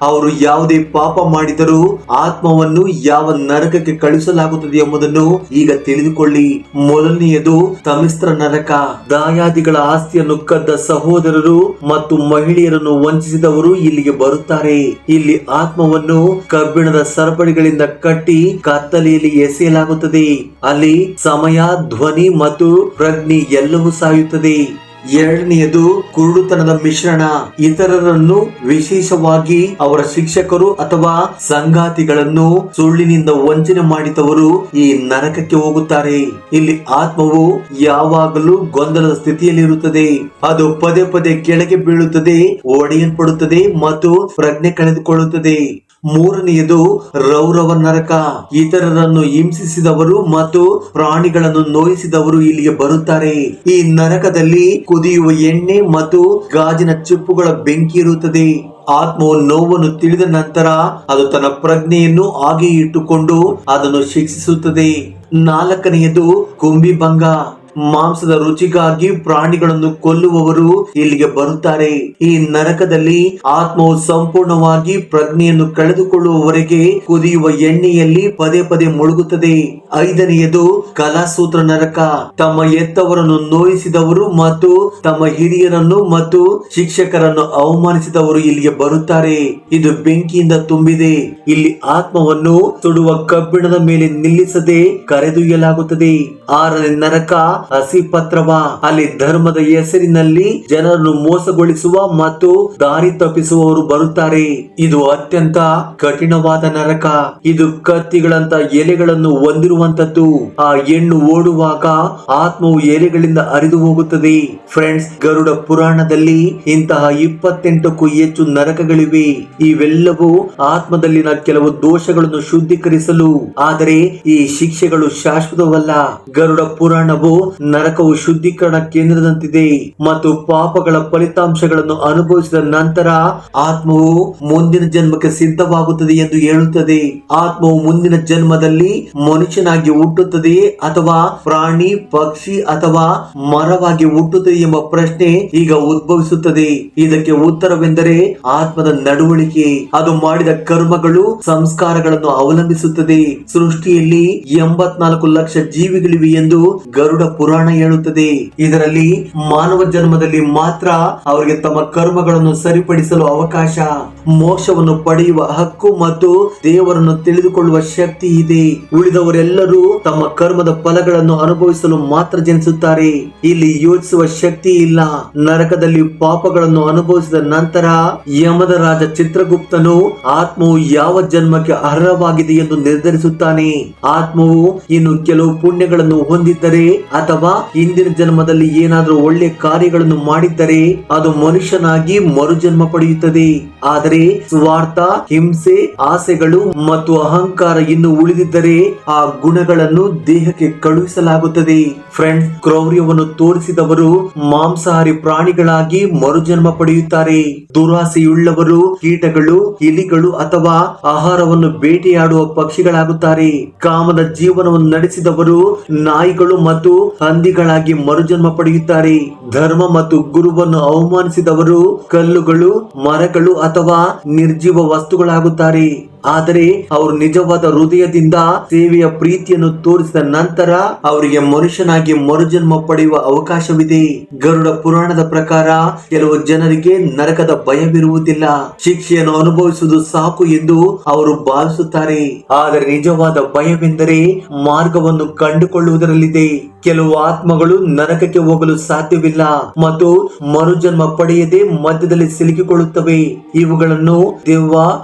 ಅವರು ಯಾವುದೇ ಪಾಪ ಮಾಡಿದರೂ ಆತ್ಮವನ್ನು ಯಾವ ನರಕಕ್ಕೆ ಕಳುಹಿಸಲಾಗುತ್ತದೆ ಎಂಬುದನ್ನು ಈಗ ತಿಳಿದುಕೊಳ್ಳಿ. ಮೊದಲನೆಯದು ತಮಿಸ್ತ್ರ ನರಕ. ದಾಯಾದಿಗಳ ಆಸ್ತಿಯನ್ನು ಕದ್ದ ಸಹೋದರರು ಮತ್ತು ಮಹಿಳೆಯರನ್ನು ವಂಚಿಸಿದವರು ಇಲ್ಲಿಗೆ ಬರುತ್ತಾರೆ. ಇಲ್ಲಿ ಆತ್ಮವನ್ನು ಕಬ್ಬಿಣದ ಸರಪಳಿಗಳಿಂದ ಕಟ್ಟಿ ಕತ್ತಲೆಯಲ್ಲಿ ಎಸೆಯಲಾಗುತ್ತದೆ. ಅಲ್ಲಿ ಸಮಯ, ಧ್ವನಿ ಮತ್ತು ಪ್ರಜ್ಞೆ ಎಲ್ಲವೂ ಸಾಯುತ್ತದೆ. ಎರಡನೆಯದು ಕುರುಡುತನದ ಮಿಶ್ರಣ. ಇತರರನ್ನು, ವಿಶೇಷವಾಗಿ ಅವರ ಶಿಕ್ಷಕರು ಅಥವಾ ಸಂಗಾತಿಗಳನ್ನು ಸುಳ್ಳಿನಿಂದ ವಂಚನೆ ಮಾಡಿದವರು ಈ ನರಕಕ್ಕೆ ಹೋಗುತ್ತಾರೆ. ಇಲ್ಲಿ ಆತ್ಮವು ಯಾವಾಗಲೂ ಗೊಂದಲದ ಸ್ಥಿತಿಯಲ್ಲಿರುತ್ತದೆ. ಅದು ಪದೇ ಪದೇ ಕೆಳಗೆ ಬೀಳುತ್ತದೆ, ಒಡೆಯಲ್ಪಡುತ್ತದೆ ಮತ್ತು ಪ್ರಜ್ಞೆ ಕಳೆದುಕೊಳ್ಳುತ್ತದೆ. ಮೂರನೆಯದು ರೌರವ ನರಕ. ಇತರರನ್ನು ಹಿಂಸಿಸಿದವರು ಮತ್ತು ಪ್ರಾಣಿಗಳನ್ನು ನೋಯಿಸಿದವರು ಇಲ್ಲಿಗೆ ಬರುತ್ತಾರೆ. ಈ ನರಕದಲ್ಲಿ ಕುದಿಯುವ ಎಣ್ಣೆ ಮತ್ತು ಗಾಜಿನ ಚಿಪ್ಪುಗಳ ಬೆಂಕಿ ಇರುತ್ತದೆ. ಆತ್ಮವು ನೋವನ್ನು ತಿಳಿದ ನಂತರ ಅದು ತನ್ನ ಪ್ರಜ್ಞೆಯನ್ನು ಹಾಗೆ ಇಟ್ಟುಕೊಂಡು ಅದನ್ನು ಶಿಕ್ಷಿಸುತ್ತದೆ. ನಾಲ್ಕನೆಯದು ಕುಂಭಿಭಂಗ. ಮಾಂಸದ ರುಚಿಗಾಗಿ ಪ್ರಾಣಿಗಳನ್ನು ಕೊಲ್ಲುವವರು ಇಲ್ಲಿಗೆ ಬರುತ್ತಾರೆ. ಈ ನರಕದಲ್ಲಿ ಆತ್ಮವು ಸಂಪೂರ್ಣವಾಗಿ ಪ್ರಜ್ಞೆಯನ್ನು ಕಳೆದುಕೊಳ್ಳುವವರೆಗೆ ಕುದಿಯುವ ಎಣ್ಣೆಯಲ್ಲಿ ಪದೇ ಪದೇ ಮುಳುಗುತ್ತದೆ. ಐದನೆಯದು ಕಲಾಸೂತ್ರ ನರಕ. ತಮ್ಮ ಎತ್ತವರನ್ನು ನೋಯಿಸಿದವರು ಮತ್ತು ತಮ್ಮ ಹಿರಿಯರನ್ನು ಮತ್ತು ಶಿಕ್ಷಕರನ್ನು ಅವಮಾನಿಸಿದವರು ಇಲ್ಲಿಗೆ ಬರುತ್ತಾರೆ. ಇದು ಬೆಂಕಿಯಿಂದ ತುಂಬಿದೆ. ಇಲ್ಲಿ ಆತ್ಮವನ್ನು ಸುಡುವ ಕಬ್ಬಿಣದ ಮೇಲೆ ನಿಲ್ಲಿಸದೆ ಕರೆದೊಯ್ಯಲಾಗುತ್ತದೆ. ಆರನೇ ನರಕ ಹಸಿಪತ್ರವ. ಅಲ್ಲಿ ಧರ್ಮದ ಹೆಸರಿನಲ್ಲಿ ಜನರನ್ನು ಮೋಸಗೊಳಿಸುವ ಮತ್ತು ದಾರಿ ತಪ್ಪಿಸುವವರು ಬರುತ್ತಾರೆ. ಇದು ಅತ್ಯಂತ ಕಠಿಣವಾದ ನರಕ. ಇದು ಕತ್ತಿಗಳಂತ ಎಲೆಗಳನ್ನು ಹೊಂದಿರುವಂತದ್ದು. ಆ ಹೆಣ್ಣು ಓಡುವಾಗ ಆತ್ಮವು ಎಲೆಗಳಿಂದ ಹರಿದು ಹೋಗುತ್ತದೆ. ಫ್ರೆಂಡ್ಸ್, ಗರುಡ ಪುರಾಣದಲ್ಲಿ ಇಂತಹ 28ಕ್ಕೂ ಹೆಚ್ಚು ನರಕಗಳಿವೆ. ಇವೆಲ್ಲವೂ ಆತ್ಮದಲ್ಲಿನ ಕೆಲವು ದೋಷಗಳನ್ನು ಶುದ್ಧೀಕರಿಸಲು. ಆದರೆ ಈ ಶಿಕ್ಷೆಗಳು ಶಾಶ್ವತವಲ್ಲ. ಗರುಡ ಪುರಾಣವು ನರಕವು ಶುದ್ಧೀಕರಣ ಕೇಂದ್ರದಂತಿದೆ ಮತ್ತು ಪಾಪಗಳ ಫಲಿತಾಂಶಗಳನ್ನು ಅನುಭವಿಸಿದ ನಂತರ ಆತ್ಮವು ಮುಂದಿನ ಜನ್ಮಕ್ಕೆ ಸಿದ್ಧವಾಗುತ್ತದೆ ಎಂದು ಹೇಳುತ್ತದೆ. ಆತ್ಮವು ಮುಂದಿನ ಜನ್ಮದಲ್ಲಿ ಮನುಷ್ಯನಾಗಿ ಹುಟ್ಟುತ್ತದೆ ಅಥವಾ ಪ್ರಾಣಿ, ಪಕ್ಷಿ ಅಥವಾ ಮರವಾಗಿ ಹುಟ್ಟುತ್ತದೆ ಎಂಬ ಪ್ರಶ್ನೆ ಈಗ ಉದ್ಭವಿಸುತ್ತದೆ. ಇದಕ್ಕೆ ಉತ್ತರವೆಂದರೆ ಆತ್ಮದ ನಡವಳಿಕೆ. ಅದು ಮಾಡಿದ ಕರ್ಮಗಳು, ಸಂಸ್ಕಾರಗಳನ್ನು ಅವಲಂಬಿಸುತ್ತದೆ. ಸೃಷ್ಟಿಯಲ್ಲಿ 84 ಲಕ್ಷ ಜೀವಿಗಳಿವೆ ಎಂದು ಗರುಡ ಪುರಾಣ ಹೇಳುತ್ತದೆ. ಇದರಲ್ಲಿ ಮಾನವ ಜನ್ಮದಲ್ಲಿ ಮಾತ್ರ ಅವರಿಗೆ ತಮ್ಮ ಕರ್ಮಗಳನ್ನು ಸರಿಪಡಿಸಲು ಅವಕಾಶ, ಮೋಕ್ಷವನ್ನು ಪಡೆಯುವ ಹಕ್ಕು ಮತ್ತು ದೇವರನ್ನು ತಿಳಿದುಕೊಳ್ಳುವ ಶಕ್ತಿ ಇದೆ. ಉಳಿದವರೆಲ್ಲರೂ ತಮ್ಮ ಕರ್ಮದ ಫಲಗಳನ್ನು ಅನುಭವಿಸಲು ಮಾತ್ರ ಜನಿಸುತ್ತಾರೆ. ಇಲ್ಲಿ ಯೋಚಿಸುವ ಶಕ್ತಿ ಇಲ್ಲ. ನರಕದಲ್ಲಿ ಪಾಪಗಳನ್ನು ಅನುಭವಿಸಿದ ನಂತರ ಯಮದ ರಾಜ ಚಿತ್ರಗುಪ್ತನು ಆತ್ಮವು ಯಾವ ಜನ್ಮಕ್ಕೆ ಅರ್ಹವಾಗಿದೆ ಎಂದು ನಿರ್ಧರಿಸುತ್ತಾನೆ. ಆತ್ಮವು ಇನ್ನು ಕೆಲವು ಪುಣ್ಯಗಳನ್ನು ಹೊಂದಿದ್ದರೆ ಅಥವಾ ಹಿಂದಿನ ಜನ್ಮದಲ್ಲಿ ಏನಾದರೂ ಒಳ್ಳೆ ಕಾರ್ಯಗಳನ್ನು ಮಾಡಿದ್ದರೆ ಅದು ಮನುಷ್ಯನಾಗಿ ಮರುಜನ್ಮ ಪಡೆಯುತ್ತದೆ. ಆದರೆ ಸ್ವಾರ್ಥ, ಹಿಂಸೆ, ಆಸೆಗಳು ಮತ್ತು ಅಹಂಕಾರ ಇನ್ನು ಉಳಿದಿದ್ದರೆ ಆ ಗುಣಗಳನ್ನು ದೇಹಕ್ಕೆ ಕಳುಹಿಸಲಾಗುತ್ತದೆ. ಫ್ರೆಂಡ್ಸ್, ಕ್ರೌರ್ಯವನ್ನು ತೋರಿಸಿದವರು ಮಾಂಸಾಹಾರಿ ಪ್ರಾಣಿಗಳಾಗಿ ಮರುಜನ್ಮ ಪಡೆಯುತ್ತಾರೆ. ದುರಾಸೆಯುಳ್ಳವರು ಕೀಟಗಳು, ಇಲಿಗಳು ಅಥವಾ ಆಹಾರವನ್ನು ಬೇಟೆಯಾಡುವ ಪಕ್ಷಿಗಳಾಗುತ್ತಾರೆ. ಕಾಮದ ಜೀವನವನ್ನು ನಡೆಸಿದವರು ನಾಯಿಗಳು ಮತ್ತು ಹಂದಿಗಳಾಗಿ ಮರುಜನ್ಮ ಪಡೆಯುತ್ತಾರೆ. ಧರ್ಮ ಮತ್ತು ಗುರುವನ್ನು ಅವಮಾನಿಸಿದವರು ಕಲ್ಲುಗಳು, ಮರಗಳು ಅಥವಾ ನಿರ್ಜೀವ ವಸ್ತುಗಳಾಗುತ್ತಾರೆ. ಆದರೆ ಅವರು ನಿಜವಾದ ಹೃದಯದಿಂದ ಸೇವೆಯ ಪ್ರೀತಿಯನ್ನು ತೋರಿಸಿದ ನಂತರ ಅವರಿಗೆ ಮನುಷ್ಯನಾಗಿ ಮರುಜನ್ಮ ಪಡೆಯುವ ಅವಕಾಶವಿದೆ. ಗರುಡ ಪುರಾಣದ ಪ್ರಕಾರ ಕೆಲವು ಜನರಿಗೆ ನರಕದ ಭಯವಿರುವುದಿಲ್ಲ. ಶಿಕ್ಷೆಯನ್ನು ಅನುಭವಿಸುವುದು ಸಾಕು ಎಂದು ಅವರು ಭಾವಿಸುತ್ತಾರೆ. ಆದರೆ ನಿಜವಾದ ಭಯವೆಂದರೆ ಮಾರ್ಗವನ್ನು ಕಂಡುಕೊಳ್ಳುವುದರಲ್ಲಿದೆ. ಕೆಲವು ಆತ್ಮಗಳು ನರಕಕ್ಕೆ ಹೋಗಲು ಸಾಧ್ಯವಿಲ್ಲ ಮತ್ತು ಮರುಜನ್ಮ ಪಡೆಯದೆ ಮಧ್ಯದಲ್ಲಿ ಸಿಲುಕಿಕೊಳ್ಳುತ್ತವೆ. ಇವುಗಳನ್ನು ದೆವ್ವ,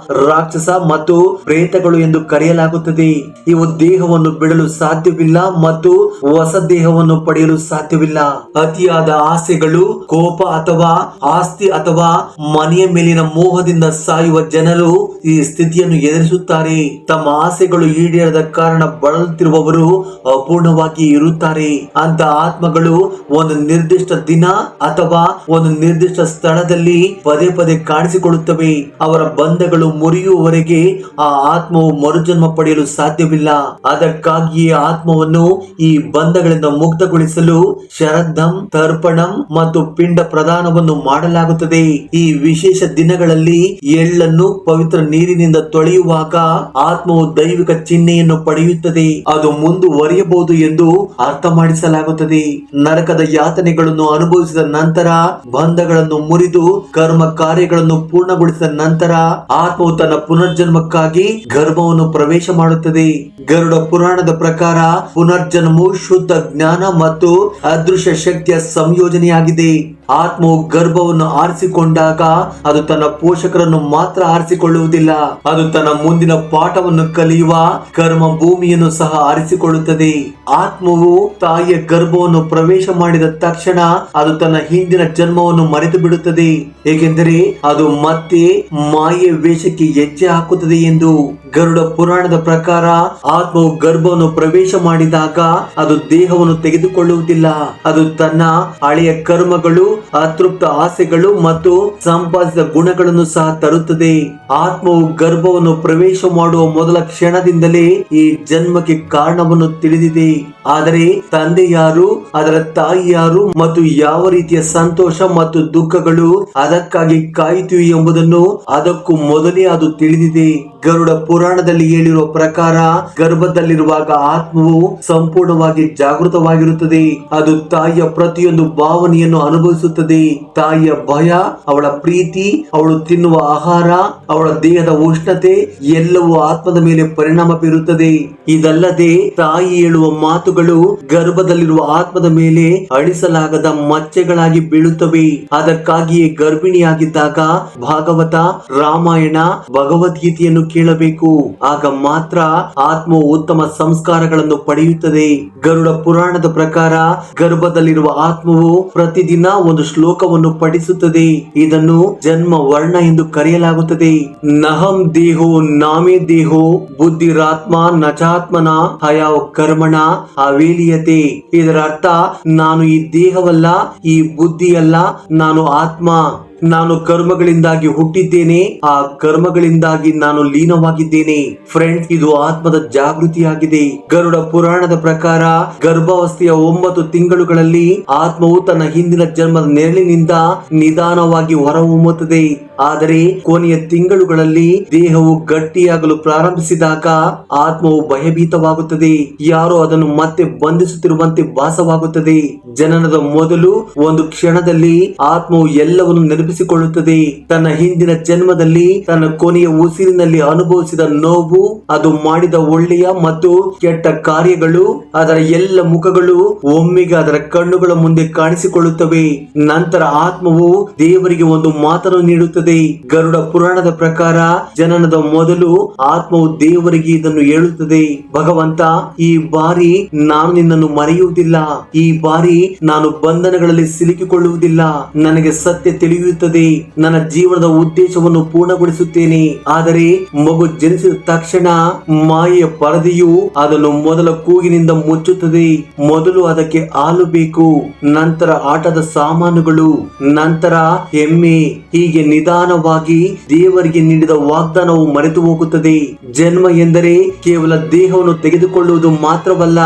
ರಾಕ್ಷಸ ಮತ್ತು ಮತ್ತು ಪ್ರೇತಗಳು ಎಂದು ಕರೆಯಲಾಗುತ್ತದೆ. ಇವು ದೇಹವನ್ನು ಬಿಡಲು ಸಾಧ್ಯವಿಲ್ಲ ಮತ್ತು ಹೊಸ ದೇಹವನ್ನು ಪಡೆಯಲು ಸಾಧ್ಯವಿಲ್ಲ. ಅತಿಯಾದ ಆಸೆಗಳು, ಕೋಪ ಅಥವಾ ಆಸ್ತಿ ಅಥವಾ ಮನೆಯ ಮೇಲಿನ ಮೋಹದಿಂದ ಸಾಯುವ ಜನರು ಈ ಸ್ಥಿತಿಯನ್ನು ಎದುರಿಸುತ್ತಾರೆ. ತಮ್ಮ ಆಸೆಗಳು ಈಡೇರದ ಕಾರಣ ಬಳಲುತ್ತಿರುವವರು ಅಪೂರ್ಣವಾಗಿ ಇರುತ್ತಾರೆ. ಅಂತ ಆತ್ಮಗಳು ಒಂದು ನಿರ್ದಿಷ್ಟ ದಿನ ಅಥವಾ ಒಂದು ನಿರ್ದಿಷ್ಟ ಸ್ಥಳದಲ್ಲಿ ಪದೇ ಪದೇ ಕಾಣಿಸಿಕೊಳ್ಳುತ್ತವೆ. ಅವರ ಬಂಧಗಳು ಮುರಿಯುವವರೆಗೆ ಆ ಆತ್ಮವು ಮರುಜನ್ಮ ಪಡೆಯಲು ಸಾಧ್ಯವಿಲ್ಲ. ಅದಕ್ಕಾಗಿಯೇ ಆತ್ಮವನ್ನು ಈ ಬಂಧಗಳಿಂದ ಮುಕ್ತಗೊಳಿಸಲು ಶರದ್ಧಂ, ತರ್ಪಣಂ ಮತ್ತು ಪಿಂಡ ಪ್ರದಾನವನ್ನು ಮಾಡಲಾಗುತ್ತದೆ. ಈ ವಿಶೇಷ ದಿನಗಳಲ್ಲಿ ಎಳ್ಳನ್ನು ಪವಿತ್ರ ನೀರಿನಿಂದ ತೊಳೆಯುವಾಗ ಆತ್ಮವು ದೈವಿಕ ಚಿಹ್ನೆಯನ್ನು ಪಡೆಯುತ್ತದೆ. ಅದು ಮುಂದುವರಿಯಬಹುದು ಎಂದು ಅರ್ಥ ಮಾಡಿಸಲಾಗುತ್ತದೆ. ನರಕದ ಯಾತನೆಗಳನ್ನು ಅನುಭವಿಸಿದ ನಂತರ, ಬಂಧಗಳನ್ನು ಮುರಿದು ಕರ್ಮ ಕಾರ್ಯಗಳನ್ನು ಪೂರ್ಣಗೊಳಿಸಿದ ನಂತರ ಆತ್ಮವು ತನ್ನ ಪುನರ್ಜನ್ಮಕ್ಕಾಗಿ ಗರ್ಭವನ್ನು ಪ್ರವೇಶ ಮಾಡುತ್ತದೆ. ಗರುಡ ಪುರಾಣದ ಪ್ರಕಾರ ಪುನರ್ಜನ್ಮವು ಶುದ್ಧ ಜ್ಞಾನ ಮತ್ತು ಅದೃಶ್ಯ ಶಕ್ತಿಯ ಸಂಯೋಜನೆಯಾಗಿದೆ. ಆತ್ಮವು ಗರ್ಭವನ್ನು ಆರಿಸಿಕೊಂಡಾಗ ಅದು ತನ್ನ ಪೋಷಕರನ್ನು ಮಾತ್ರ ಆರಿಸಿಕೊಳ್ಳುವುದಿಲ್ಲ, ಅದು ತನ್ನ ಮುಂದಿನ ಪಾಠವನ್ನು ಕಲಿಯುವ ಕರ್ಮ ಭೂಮಿಯನ್ನು ಸಹ ಆರಿಸಿಕೊಳ್ಳುತ್ತದೆ. ಆತ್ಮವು ತಾಯಿಯ ಗರ್ಭವನ್ನು ಪ್ರವೇಶ ಮಾಡಿದ ತಕ್ಷಣ ಅದು ತನ್ನ ಹಿಂದಿನ ಜನ್ಮವನ್ನು ಮರೆತು ಬಿಡುತ್ತದೆ, ಏಕೆಂದರೆ ಅದು ಮತ್ತೆ ಮಾಯೆ ವೇಷಕ್ಕೆ ಹೆಜ್ಜೆ ಹಾಕುತ್ತದೆ ಎಂದು. ಗರುಡ ಪುರಾಣದ ಪ್ರಕಾರ ಆತ್ಮವು ಗರ್ಭವನ್ನು ಪ್ರವೇಶ ಮಾಡಿದಾಗ ಅದು ದೇಹವನ್ನು ತೆಗೆದುಕೊಳ್ಳುವುದಿಲ್ಲ. ಅದು ತನ್ನ ಹಳೆಯ ಕರ್ಮಗಳು, ಅತೃಪ್ತ ಆಸೆಗಳು ಮತ್ತು ಸಂಪಾದಿಸಿದ ಗುಣಗಳನ್ನು ಸಹ ತರುತ್ತದೆ. ಆತ್ಮವು ಗರ್ಭವನ್ನು ಪ್ರವೇಶ ಮಾಡುವ ಮೊದಲ ಕ್ಷಣದಿಂದಲೇ ಈ ಜನ್ಮಕ್ಕೆ ಕಾರಣವನ್ನು ತಿಳಿದಿದೆ. ಆದರೆ ತಂದೆ ಯಾರು, ಅದರ ತಾಯಿ ಯಾರು ಮತ್ತು ಯಾವ ರೀತಿಯ ಸಂತೋಷ ಮತ್ತು ದುಃಖಗಳು ಅದಕ್ಕಾಗಿ ಕಾಯಿತಿವೆ ಎಂಬುದನ್ನು ಅದಕ್ಕೂ ಮೊದಲೇ ಅದು ತಿಳಿದಿದೆ. ಗರುಡ ಪುರಾಣದಲ್ಲಿ ಹೇಳಿರುವ ಪ್ರಕಾರ ಗರ್ಭದಲ್ಲಿರುವಾಗ ಆತ್ಮವು ಸಂಪೂರ್ಣವಾಗಿ ಜಾಗೃತವಾಗಿರುತ್ತದೆ. ಅದು ತಾಯಿಯ ಪ್ರತಿಯೊಂದು ಭಾವನೆಯನ್ನು ಅನುಭವಿಸುತ್ತದೆ. ತಾಯಿಯ ಭಯ, ಅವಳ ಪ್ರೀತಿ, ಅವಳು ತಿನ್ನುವ ಆಹಾರ, ಅವಳ ದೇಹದ ಉಷ್ಣತೆ ಎಲ್ಲವೂ ಆತ್ಮದ ಮೇಲೆ ಪರಿಣಾಮ ಬೀರುತ್ತದೆ. ಇದಲ್ಲದೆ ತಾಯಿ ಹೇಳುವ ಮಾತುಗಳು ಗರ್ಭದಲ್ಲಿರುವ ಆತ್ಮದ ಮೇಲೆ ಅಳಿಸಲಾಗದ ಮಚ್ಚೆಗಳಾಗಿ ಬೀಳುತ್ತವೆ. ಅದಕ್ಕಾಗಿಯೇ ಗರ್ಭಿಣಿಯಾಗಿದ್ದಾಗ ಭಾಗವತ, ರಾಮಾಯಣ, ಭಗವದ್ಗೀತೆಯನ್ನು ಕೇಳಬೇಕು. ಆಗ ಮಾತ್ರ ಆತ್ಮವು ಉತ್ತಮ ಸಂಸ್ಕಾರಗಳನ್ನು ಪಡೆಯುತ್ತದೆ. ಗರುಡ ಪುರಾಣದ ಪ್ರಕಾರ ಗರ್ಭದಲ್ಲಿರುವ ಆತ್ಮವು ಪ್ರತಿದಿನ ಒಂದು ಶ್ಲೋಕವನ್ನು ಪಠಿಸುತ್ತದೆ. ಇದನ್ನು ಜನ್ಮ ವರ್ಣ ಎಂದು ಕರೆಯಲಾಗುತ್ತದೆ. ನಹಂ ದೇಹೋ ನಾಮೇ ದೇಹೋ ಬುದ್ಧಿರಾತ್ಮ ನಚಾತ್ಮನ ಹಯಾವ್ ಕರ್ಮಣ ಅವೇಲಿಯತೆ. ಇದರ ಅರ್ಥ, ನಾನು ಈ ದೇಹವಲ್ಲ, ಈ ಬುದ್ಧಿಯಲ್ಲ, ನಾನು ಆತ್ಮ. ನಾನು ಕರ್ಮಗಳಿಂದಾಗಿ ಹುಟ್ಟಿದ್ದೇನೆ, ಆ ಕರ್ಮಗಳಿಂದಾಗಿ ನಾನು ಲೀನವಾಗಿದ್ದೇನೆ. ಫ್ರೆಂಡ್ಸ್, ಇದು ಆತ್ಮದ ಜಾಗೃತಿಯಾಗಿದೆ. ಗರುಡ ಪುರಾಣದ ಪ್ರಕಾರ ಗರ್ಭಾವಸ್ಥೆಯ 9 ತಿಂಗಳುಗಳಲ್ಲಿ ಆತ್ಮವು ತನ್ನ ಹಿಂದಿನ ಜನ್ಮದ ನೆರಳಿನಿಂದ ನಿಧಾನವಾಗಿ ಹೊರಹೊಮ್ಮುತ್ತದೆ. ಆದರೆ ಕೊನೆಯ ತಿಂಗಳುಗಳಲ್ಲಿ ದೇಹವು ಗಟ್ಟಿಯಾಗಲು ಪ್ರಾರಂಭಿಸಿದಾಗ ಆತ್ಮವು ಭಯಭೀತವಾಗುತ್ತದೆ. ಯಾರೋ ಅದನ್ನು ಮತ್ತೆ ಬಂಧಿಸುತ್ತಿರುವಂತೆ ಭಾಸವಾಗುತ್ತದೆ. ಜನನದ ಮೊದಲು ಒಂದು ಕ್ಷಣದಲ್ಲಿ ಆತ್ಮವು ಎಲ್ಲವನ್ನು ನೆನಪಿಸಿಕೊಳ್ಳುತ್ತದೆ. ತನ್ನ ಹಿಂದಿನ ಜನ್ಮದಲ್ಲಿ ತನ್ನ ಕೊನೆಯ ಉಸಿರಿನಲ್ಲಿ ಅನುಭವಿಸಿದ ನೋವು, ಅದು ಮಾಡಿದ ಒಳ್ಳೆಯ ಮತ್ತು ಕೆಟ್ಟ ಕಾರ್ಯಗಳು, ಅದರ ಎಲ್ಲ ಮುಖಗಳು ಒಮ್ಮೆಗೆ ಅದರ ಕಣ್ಣುಗಳ ಮುಂದೆ ಕಾಣಿಸಿಕೊಳ್ಳುತ್ತವೆ. ನಂತರ ಆತ್ಮವು ದೇವರಿಗೆ ಒಂದು ಮಾತನ್ನು ನೀಡುತ್ತದೆ. ಗರುಡ ಪುರಾಣದ ಪ್ರಕಾರ ಜನನದ ಮೊದಲು ಆತ್ಮವು ದೇವರಿಗೆ ಇದನ್ನು ಹೇಳುತ್ತದೆ: ಭಗವಂತ, ಈ ಬಾರಿ ನಾನು ನಿನ್ನನ್ನು ಮರೆಯುವುದಿಲ್ಲ. ಈ ಬಾರಿ ನಾನು ಬಂಧನಗಳಲ್ಲಿ ಸಿಲುಕಿಕೊಳ್ಳುವುದಿಲ್ಲ. ನನಗೆ ಸತ್ಯ ತಿಳಿಯುತ್ತದೆ. ನನ್ನ ಜೀವನದ ಉದ್ದೇಶವನ್ನು ಪೂರ್ಣಗೊಳಿಸುತ್ತೇನೆ. ಆದರೆ ಮಗು ಜನಿಸಿದ ತಕ್ಷಣ ಮಾಯೆಯ ಪರದೆಯು ಅದನ್ನು ಮೊದಲ ಕೂಗಿನಿಂದ ಮುಚ್ಚುತ್ತದೆ. ಮೊದಲು ಅದಕ್ಕೆ ಹಾಲು ಬೇಕು, ನಂತರ ಆಟದ ಸಾಮಾನುಗಳು, ನಂತರ ಎಮ್ಮೆ. ಹೀಗೆ ನಿಧಾನವಾಗಿ ದೇವರಿಗೆ ನೀಡಿದ ವಾಗ್ದಾನವು ಮರೆತು ಹೋಗುತ್ತದೆ. ಜನ್ಮ ಎಂದರೆ ಕೇವಲ ದೇಹವನ್ನು ತೆಗೆದುಕೊಳ್ಳುವುದು ಮಾತ್ರವಲ್ಲ,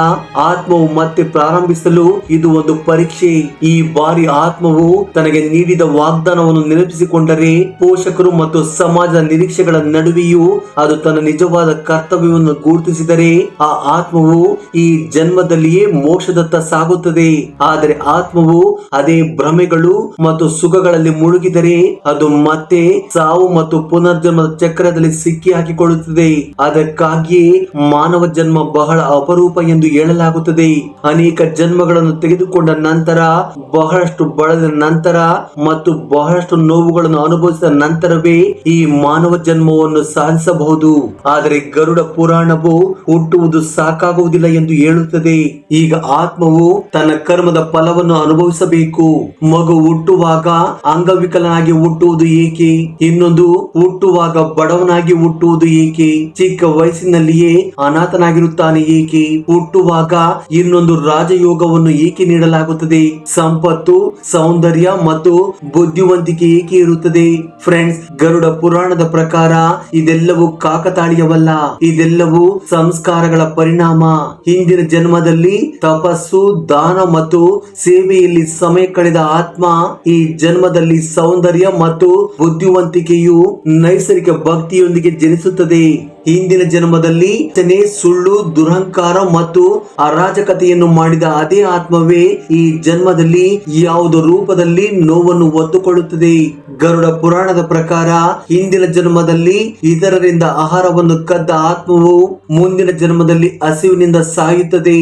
ಆತ್ಮವು ಮತ್ತೆ ಪ್ರಾರಂಭಿಸಲು ಇದು ಒಂದು ಪರೀಕ್ಷೆ. ಈ ಬಾರಿ ಆತ್ಮವು ತನಗೆ ನೀಡಿದ ವಾಗ್ದಾನವನ್ನು ನೆನಪಿಸಿಕೊಂಡರೆ, ಪೋಷಕರು ಮತ್ತು ಸಮಾಜದ ನಿರೀಕ್ಷೆಗಳ ನಡುವೆಯೂ ಅದು ತನ್ನ ನಿಜವಾದ ಕರ್ತವ್ಯವನ್ನು ಗುರುತಿಸಿದರೆ, ಆ ಆತ್ಮವು ಈ ಜನ್ಮದಲ್ಲಿಯೇ ಮೋಕ್ಷದತ್ತ ಸಾಗುತ್ತದೆ. ಆದರೆ ಆತ್ಮವು ಅದೇ ಭ್ರಮೆಗಳು ಮತ್ತು ಸುಖಗಳಲ್ಲಿ ಮುಳುಗಿದರೆ ಅದು ಮತ್ತೆ ಸಾವು ಮತ್ತು ಪುನರ್ಜನ್ಮದ ಚಕ್ರದಲ್ಲಿ ಸಿಕ್ಕಿ ಹಾಕಿಕೊಳ್ಳುತ್ತದೆ. ಅದಕ್ಕಾಗಿಯೇ ಮಾನವ ಜನ್ಮ ಬಹಳ ಅಪರೂಪ ಎಂದು ಹೇಳಲಾಗುತ್ತದೆ. ಅನೇಕ ಜನ್ಮಗಳನ್ನು ತೆಗೆದುಕೊಂಡ ನಂತರ, ಬಹಳಷ್ಟು ಬಳಲಿದ ನಂತರ ಮತ್ತು ಬಹಳ ಬಹಳಷ್ಟು ನೋವುಗಳನ್ನು ಅನುಭವಿಸಿದ ನಂತರವೇ ಈ ಮಾನವ ಜನ್ಮವನ್ನು ಸಾಧಿಸಬಹುದು. ಆದರೆ ಗರುಡ ಪುರಾಣವು ಹುಟ್ಟುವುದು ಸಾಕಾಗುವುದಿಲ್ಲ ಎಂದು ಹೇಳುತ್ತದೆ. ಈಗ ಆತ್ಮವು ತನ್ನ ಕರ್ಮದ ಫಲವನ್ನು ಅನುಭವಿಸಬೇಕು. ಮಗು ಹುಟ್ಟುವಾಗ ಅಂಗವಿಕಲನಾಗಿ ಹುಟ್ಟುವುದು ಏಕೆ? ಇನ್ನೊಂದು, ಹುಟ್ಟುವಾಗ ಬಡವನಾಗಿ ಹುಟ್ಟುವುದು ಏಕೆ? ಚಿಕ್ಕ ವಯಸ್ಸಿನಲ್ಲಿಯೇ ಅನಾಥನಾಗಿರುತ್ತಾನೆ ಏಕೆ? ಹುಟ್ಟುವಾಗ ಇನ್ನೊಂದು ರಾಜಯೋಗವನ್ನು ಏಕೆ ನೀಡಲಾಗುತ್ತದೆ? ಸಂಪತ್ತು, ಸೌಂದರ್ಯ ಮತ್ತು ಬುದ್ಧಿವಂತಿಕೆ ಏಕೆ ಇರುತ್ತದೆ? ಫ್ರೆಂಡ್ಸ್, ಗರುಡ ಪುರಾಣದ ಪ್ರಕಾರ ಇದೆಲ್ಲವೂ ಕಾಕತಾಳೀಯವಲ್ಲ, ಇದೆಲ್ಲವೂ ಸಂಸ್ಕಾರಗಳ ಪರಿಣಾಮ. ಹಿಂದಿನ ಜನ್ಮದಲ್ಲಿ ತಪಸ್ಸು, ದಾನ ಮತ್ತು ಸೇವೆಯಲ್ಲಿ ಸಮಯ ಕಳೆದ ಆತ್ಮ ಈ ಜನ್ಮದಲ್ಲಿ ಸೌಂದರ್ಯ ಮತ್ತು ಬುದ್ಧಿವಂತಿಕೆಯು ನೈಸರ್ಗಿಕ ಭಕ್ತಿಯೊಂದಿಗೆ ಜನಿಸುತ್ತದೆ. ಹಿಂದಿನ ಜನ್ಮದಲ್ಲಿ ಸುಳ್ಳು, ದುರಹಂಕಾರ ಮತ್ತು ಅರಾಜಕತೆಯನ್ನು ಮಾಡಿದ ಅದೇ ಆತ್ಮವೇ ಈ ಜನ್ಮದಲ್ಲಿ ಯಾವುದೋ ರೂಪದಲ್ಲಿ ನೋವನ್ನು ಹೊತ್ತುಕೊಳ್ಳುತ್ತದೆ. ಗರುಡ ಪುರಾಣದ ಪ್ರಕಾರ ಹಿಂದಿನ ಜನ್ಮದಲ್ಲಿ ಇತರರಿಂದ ಆಹಾರವನ್ನು ಕದ್ದ ಆತ್ಮವು ಮುಂದಿನ ಜನ್ಮದಲ್ಲಿ ಹಸಿವಿನಿಂದ ಸಾಯುತ್ತದೆ.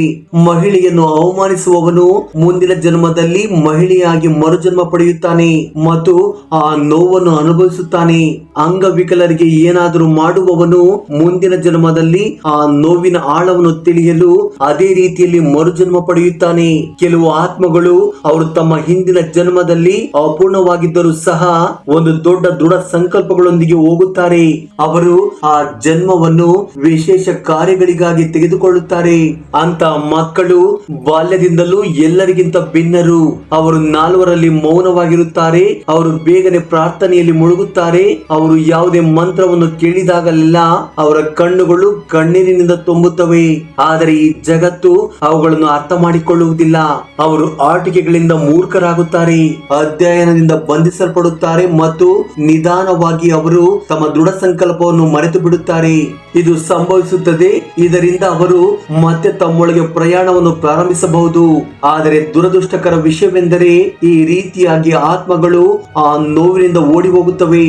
ಮಹಿಳೆಯನ್ನು ಅವಮಾನಿಸುವವನು ಮುಂದಿನ ಜನ್ಮದಲ್ಲಿ ಮಹಿಳೆಯಾಗಿ ಮರುಜನ್ಮ ಪಡೆಯುತ್ತಾನೆ ಮತ್ತು ಆ ನೋವನ್ನು ಅನುಭವಿಸುತ್ತಾನೆ. ಅಂಗವಿಕಲರಿಗೆ ಏನಾದರೂ ಮಾಡುವವನು ಮುಂದಿನ ಜನ್ಮದಲ್ಲಿ ಆ ನೋವಿನ ಆಳವನ್ನು ತಿಳಿಯಲು ಅದೇ ರೀತಿಯಲ್ಲಿ ಮರುಜನ್ಮ ಪಡೆಯುತ್ತಾನೆ. ಕೆಲವು ಆತ್ಮಗಳು ಅವರು ತಮ್ಮ ಹಿಂದಿನ ಜನ್ಮದಲ್ಲಿ ಅಪೂರ್ಣವಾಗಿದ್ದರೂ ಸಹ ಒಂದು ದೊಡ್ಡ ದೃಢ ಸಂಕಲ್ಪಗಳೊಂದಿಗೆ ಹೋಗುತ್ತಾರೆ. ಅವರು ಆ ಜನ್ಮವನ್ನು ವಿಶೇಷ ಕಾರ್ಯಗಳಿಗಾಗಿ ತೆಗೆದುಕೊಳ್ಳುತ್ತಾರೆ. ಅಂತ ಮಕ್ಕಳು ಬಾಲ್ಯದಿಂದಲೂ ಎಲ್ಲರಿಗಿಂತ ಭಿನ್ನರು. ಅವರು ನಾಲ್ವರಲ್ಲಿ ಮೌನವಾಗಿರುತ್ತಾರೆ. ಅವರು ಬೇಗನೆ ಪ್ರಾರ್ಥನೆಯಲ್ಲಿ ಮುಳುಗುತ್ತಾರೆ. ಅವರು ಯಾವುದೇ ಮಂತ್ರವನ್ನು ಕೇಳಿದಾಗಲೆಲ್ಲ ಅವರ ಕಣ್ಣುಗಳು ಕಣ್ಣೀರಿನಿಂದ ತುಂಬುತ್ತವೆ. ಆದರೆ ಈ ಜಗತ್ತು ಅವುಗಳನ್ನು ಅರ್ಥ ಮಾಡಿಕೊಳ್ಳುವುದಿಲ್ಲ. ಅವರು ಆಟಿಕೆಗಳಿಂದ ಮೂರ್ಖರಾಗುತ್ತಾರೆ, ಅಧ್ಯಯನದಿಂದ ಬಂಧಿಸಲ್ಪಡುತ್ತಾರೆ ಮತ್ತು ನಿಧಾನವಾಗಿ ಅವರು ತಮ್ಮ ದೃಢ ಸಂಕಲ್ಪವನ್ನು ಮರೆತು ಬಿಡುತ್ತಾರೆ. ಇದು ಸಂಭವಿಸುತ್ತದೆ. ಇದರಿಂದ ಅವರು ಮತ್ತೆ ತಮ್ಮೊಳಗೆ ಪ್ರಯಾಣವನ್ನು ಪ್ರಾರಂಭಿಸಬಹುದು. ಆದರೆ ದುರದೃಷ್ಟಕರ ವಿಷಯವೆಂದರೆ ಈ ರೀತಿಯಾಗಿ ಆತ್ಮಗಳು ಆ ನೋವಿನಿಂದ ಓಡಿ ಹೋಗುತ್ತವೆ.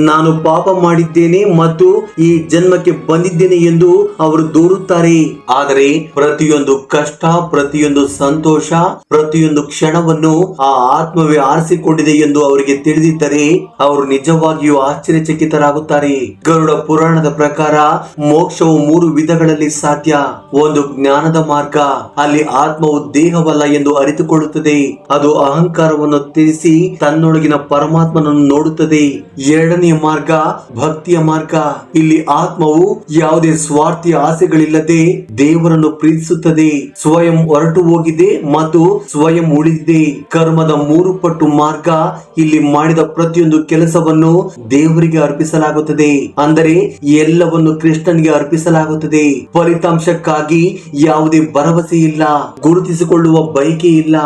ನಾನು ಪಾಪ ಮಾಡಿದ್ದೇನೆ ಮತ್ತು ಈ ಜನ್ಮಕ್ಕೆ ಬಂದಿದ್ದೇನೆ ಎಂದು ಅವರು ದೂರುತ್ತಾರೆ. ಆದರೆ ಪ್ರತಿಯೊಂದು ಕಷ್ಟ, ಪ್ರತಿಯೊಂದು ಸಂತೋಷ, ಪ್ರತಿಯೊಂದು ಕ್ಷಣವನ್ನು ಆ ಆತ್ಮವೇ ಆರಿಸಿಕೊಂಡಿದೆ ಎಂದು ಅವರಿಗೆ ತಿಳಿದಿದ್ದರೆ ಅವರು ನಿಜವಾಗಿಯೂ ಆಶ್ಚರ್ಯಚಕಿತರಾಗುತ್ತಾರೆ. ಗರುಡ ಪುರಾಣದ ಪ್ರಕಾರ ಮೋಕ್ಷವು 3 ವಿಧಗಳಲ್ಲಿ ಸಾಧ್ಯ. ಒಂದು ಜ್ಞಾನದ ಮಾರ್ಗ. ಅಲ್ಲಿ ಆತ್ಮವು ದೇಹವಲ್ಲ ಎಂದು ಅರಿತುಕೊಳ್ಳುತ್ತದೆ. ಅದು ಅಹಂಕಾರವನ್ನು ತ್ಯಜಿಸಿ ತನ್ನೊಳಗಿನ ಪರಮಾತ್ಮನನ್ನು ನೋಡುತ್ತದೆ. ಎರಡನೆಯ ಮಾರ್ಗ ಭಕ್ತಿಯ ಮಾರ್ಗ. ಇಲ್ಲಿ ಆತ್ಮವು ಯಾವುದೇ ಸ್ವಾರ್ಥಿ ಆಸೆಗಳಿಲ್ಲದೆ ದೇವರನ್ನು ಪ್ರೀತಿಸುತ್ತದೆ. ಸ್ವಯಂ ಹೊರಟು ಹೋಗಿದೆ ಮತ್ತು ಸ್ವಯಂ ಉಳಿದಿದೆ. ಕರ್ಮದ 3 ಪಟ್ಟು ಮಾರ್ಗ. ಇಲ್ಲಿ ಮಾಡಿದ ಪ್ರತಿಯೊಂದು ಕೆಲಸವನ್ನು ದೇವರಿಗೆ ಅರ್ಪಿಸಲಾಗುತ್ತದೆ. ಅಂದರೆ ಎಲ್ಲವನ್ನು ಕೃಷ್ಣನಿಗೆ ಅರ್ಪಿಸಲಾಗುತ್ತದೆ. ಫಲಿತಾಂಶಕ್ಕಾಗಿ ಯಾವುದೇ ಭರವಸೆ ಇಲ್ಲ, ಗುರುತಿಸಿಕೊಳ್ಳುವ ಬಯಕೆ ಇಲ್ಲ.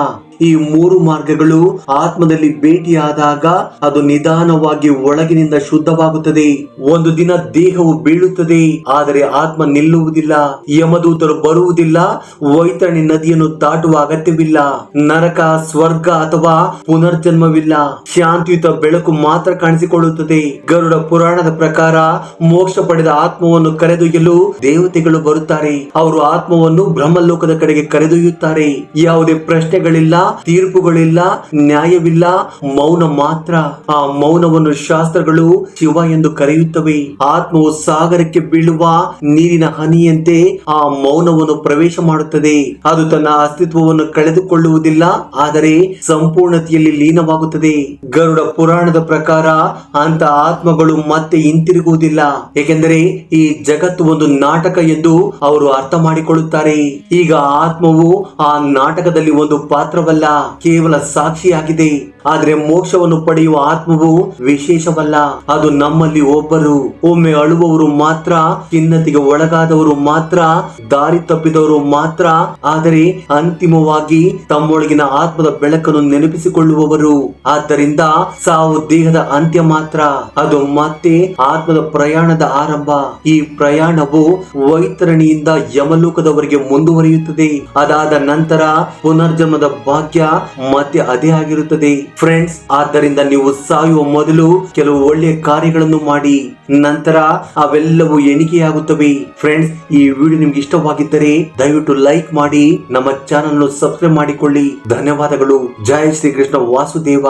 ಈ 3 ಮಾರ್ಗಗಳು ಆತ್ಮದಲ್ಲಿ ಭೇಟಿಯಾದಾಗ ಅದು ನಿಧಾನವಾಗಿ ಒಳಗಿನಿಂದ ಶುದ್ಧವಾಗುತ್ತದೆ. ಒಂದು ದಿನ ದೇಹವು ಬೀಳುತ್ತದೆ, ಆದರೆ ಆತ್ಮ ನಿಲ್ಲುವುದಿಲ್ಲ. ಯಮದೂತರು ಬರುವುದಿಲ್ಲ. ವೈತರಣಿ ನದಿಯನ್ನು ದಾಟುವ ಅಗತ್ಯವಿಲ್ಲ. ನರಕ, ಸ್ವರ್ಗ ಅಥವಾ ಪುನರ್ಜನ್ಮವಿಲ್ಲ. ಶಾಂತಿಯುತ ಬೆಳಕು ಮಾತ್ರ ಕಾಣಿಸಿಕೊಳ್ಳುತ್ತದೆ. ಗರುಡ ಪುರಾಣದ ಪ್ರಕಾರ ಮೋಕ್ಷ ಪಡೆದ ಆತ್ಮವನ್ನು ಕರೆದೊಯ್ಯಲು ದೇವತೆಗಳು ಬರುತ್ತಾರೆ. ಅವರು ಆತ್ಮವನ್ನು ಬ್ರಹ್ಮಲೋಕದ ಕಡೆಗೆ ಕರೆದೊಯ್ಯುತ್ತಾರೆ. ಯಾವುದೇ ಪ್ರಶ್ನೆಗಳಿಲ್ಲ, ತೀರ್ಪುಗಳಿಲ್ಲ, ನ್ಯಾಯವಿಲ್ಲ, ಮೌನ ಮಾತ್ರ. ಆ ಮೌನವನ್ನು ಶಾಸ್ತ್ರಗಳು ಶಿವ ಎಂದು ಕರೆಯುತ್ತವೆ. ಆತ್ಮವು ಸಾಗರಕ್ಕೆ ಬೀಳುವ ನೀರಿನ ಹನಿಯಂತೆ ಆ ಮೌನವನ್ನು ಪ್ರವೇಶ ಮಾಡುತ್ತದೆ. ಅದು ತನ್ನ ಅಸ್ತಿತ್ವವನ್ನು ಕಳೆದುಕೊಳ್ಳುವುದಿಲ್ಲ, ಆದರೆ ಸಂಪೂರ್ಣತೆಯಲ್ಲಿ ಲೀನವಾಗುತ್ತದೆ. ಗರುಡ ಪುರಾಣದ ಪ್ರಕಾರ ಅಂತ ಆತ್ಮಗಳು ಮತ್ತೆ ಹಿಂತಿರುಗುವುದಿಲ್ಲ, ಏಕೆಂದರೆ ಈ ಜಗತ್ತು ಒಂದು ನಾಟಕ ಎಂದು ಅವರು ಅರ್ಥ ಮಾಡಿಕೊಳ್ಳುತ್ತಾರೆ. ಈಗ ಆತ್ಮವು ಆ ನಾಟಕದಲ್ಲಿ ಒಂದು ಪಾತ್ರವಲ್ಲ, ಕೇವಲ ಸಾಕ್ಷಿಯಾಗಿದೆ. ಆದರೆ ಮೋಕ್ಷವನ್ನು ಪಡೆಯುವ ಆತ್ಮವು ವಿಶೇಷವಲ್ಲ. ಅದು ನಮ್ಮಲ್ಲಿ ಒಬ್ಬರು. ಒಮ್ಮೆ ಅಳುವವರು ಮಾತ್ರ, ಖಿನ್ನತೆಗೆ ಒಳಗಾದವರು ಮಾತ್ರ, ದಾರಿ ತಪ್ಪಿದವರು ಮಾತ್ರ. ಆದರೆ ಅಂತಿಮವಾಗಿ ತಮ್ಮೊಳಗಿನ ಆತ್ಮದ ಬೆಳಕನ್ನು ನೆನಪಿಸಿಕೊಳ್ಳುವವರು. ಆದ್ದರಿಂದ ಸಾವು ದೇಹದ ಅಂತ್ಯ ಮಾತ್ರ, ಅದು ಮತ್ತೆ ಆತ್ಮದ ಪ್ರಯಾಣದ ಆರಂಭ. ಈ ಪ್ರಯಾಣವು ವೈತರಣಿಯಿಂದ ಯಮಲೋಕದವರೆಗೆ ಮುಂದುವರಿಯುತ್ತದೆ. ಅದಾದ ನಂತರ ಪುನರ್ಜನ್ಮದ ಭಾಗ್ಯ ಮತ್ತೆ ಅದೇ ಆಗಿರುತ್ತದೆ. ಫ್ರೆಂಡ್ಸ್, ಆದ್ದರಿಂದ ನೀವು ಸಾಯುವ ಮೊದಲು ಕೆಲವು ಒಳ್ಳೆಯ ಕಾರ್ಯಗಳನ್ನು ಮಾಡಿ, ನಂತರ ಅವೆಲ್ಲವೂ ಎಣಿಕೆಯಾಗುತ್ತವೆ. ಫ್ರೆಂಡ್ಸ್, ಈ ವಿಡಿಯೋ ನಿಮ್ಗೆ ಇಷ್ಟವಾಗಿದ್ದರೆ ದಯವಿಟ್ಟು ಲೈಕ್ ಮಾಡಿ, ನಮ್ಮ ಚಾನಲ್ ಅನ್ನು ಸಬ್ಸ್ಕ್ರೈಬ್ ಮಾಡಿಕೊಳ್ಳಿ. ಧನ್ಯವಾದಗಳು. ಜೈ ಶ್ರೀ ಕೃಷ್ಣ ವಾಸುದೇವ.